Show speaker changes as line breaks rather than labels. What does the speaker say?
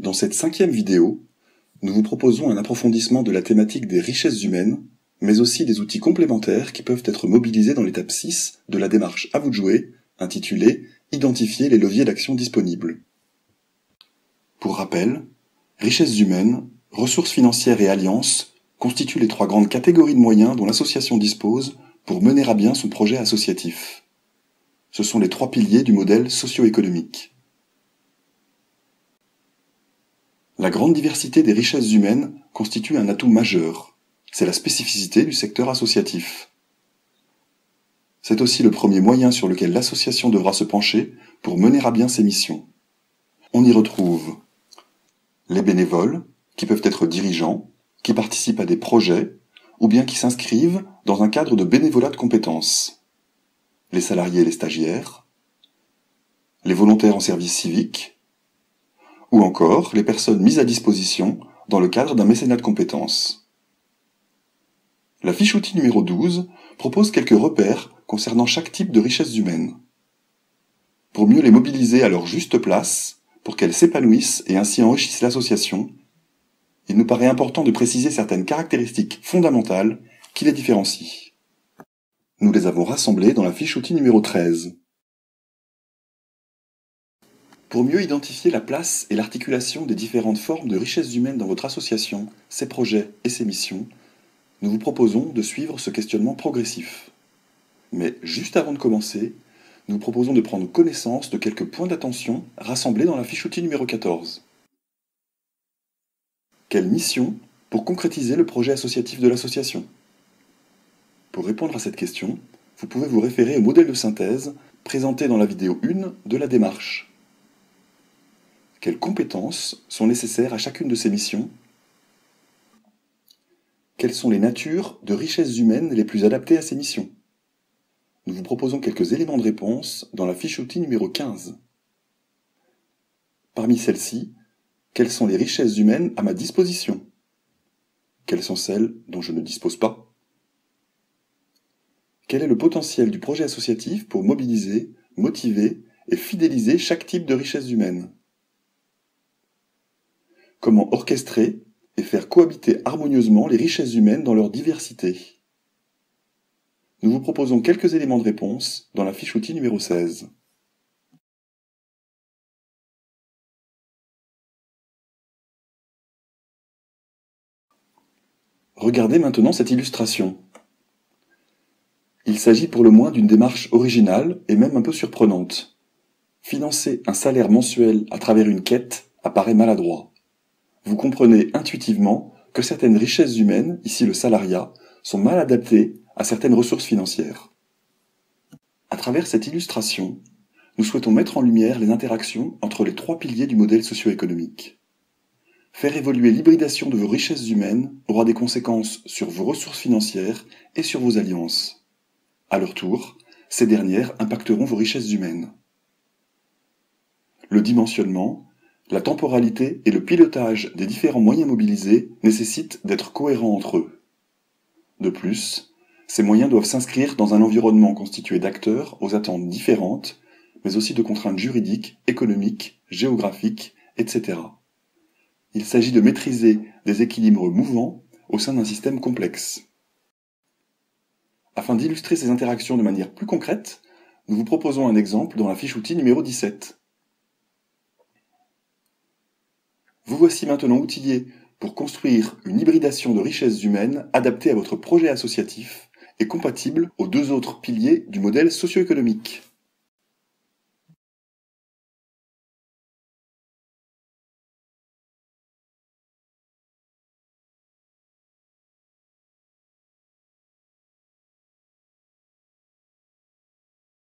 Dans cette 5e vidéo, nous vous proposons un approfondissement de la thématique des richesses humaines, mais aussi des outils complémentaires qui peuvent être mobilisés dans l'étape 6 de la démarche À vous de jouer, intitulée « Identifier les leviers d'action disponibles ». Pour rappel, richesses humaines, ressources financières et alliances constituent les 3 grandes catégories de moyens dont l'association dispose pour mener à bien son projet associatif. Ce sont les 3 piliers du modèle socio-économique. La grande diversité des richesses humaines constitue un atout majeur. C'est la spécificité du secteur associatif. C'est aussi le premier moyen sur lequel l'association devra se pencher pour mener à bien ses missions. On y retrouve les bénévoles, qui peuvent être dirigeants, qui participent à des projets, ou bien qui s'inscrivent dans un cadre de bénévolat de compétences. Les salariés et les stagiaires, les volontaires en service civique, ou encore les personnes mises à disposition dans le cadre d'un mécénat de compétences. La fiche outil numéro 12 propose quelques repères concernant chaque type de richesses humaines. Pour mieux les mobiliser à leur juste place, pour qu'elles s'épanouissent et ainsi enrichissent l'association, il nous paraît important de préciser certaines caractéristiques fondamentales qui les différencient. Nous les avons rassemblées dans la fiche outil numéro 13. Pour mieux identifier la place et l'articulation des différentes formes de richesses humaines dans votre association, ses projets et ses missions, nous vous proposons de suivre ce questionnement progressif. Mais juste avant de commencer, nous vous proposons de prendre connaissance de quelques points d'attention rassemblés dans la fiche outil numéro 14. Quelle mission pour concrétiser le projet associatif de l'association? Pour répondre à cette question, vous pouvez vous référer au modèle de synthèse présenté dans la vidéo 1 de la démarche. Quelles compétences sont nécessaires à chacune de ces missions? Quelles sont les natures de richesses humaines les plus adaptées à ces missions? Nous vous proposons quelques éléments de réponse dans la fiche outil numéro 15. Parmi celles-ci, quelles sont les richesses humaines à ma disposition? Quelles sont celles dont je ne dispose pas? Quel est le potentiel du projet associatif pour mobiliser, motiver et fidéliser chaque type de richesse humaine? Comment orchestrer et faire cohabiter harmonieusement les richesses humaines dans leur diversité? Nous vous proposons quelques éléments de réponse dans la fiche outil numéro 16. Regardez maintenant cette illustration. Il s'agit pour le moins d'une démarche originale et même un peu surprenante. Financer un salaire mensuel à travers une quête apparaît maladroit. Vous comprenez intuitivement que certaines richesses humaines, ici le salariat, sont mal adaptées à certaines ressources financières. À travers cette illustration, nous souhaitons mettre en lumière les interactions entre les 3 piliers du modèle socio-économique. Faire évoluer l'hybridation de vos richesses humaines aura des conséquences sur vos ressources financières et sur vos alliances. À leur tour, ces dernières impacteront vos richesses humaines. Le dimensionnement, la temporalité et le pilotage des différents moyens mobilisés nécessitent d'être cohérents entre eux. De plus, ces moyens doivent s'inscrire dans un environnement constitué d'acteurs aux attentes différentes, mais aussi de contraintes juridiques, économiques, géographiques, etc. Il s'agit de maîtriser des équilibres mouvants au sein d'un système complexe. Afin d'illustrer ces interactions de manière plus concrète, nous vous proposons un exemple dans la fiche outil numéro 17. Vous voici maintenant outillé pour construire une hybridation de richesses humaines adaptée à votre projet associatif et compatible aux 2 autres piliers du modèle socio-économique.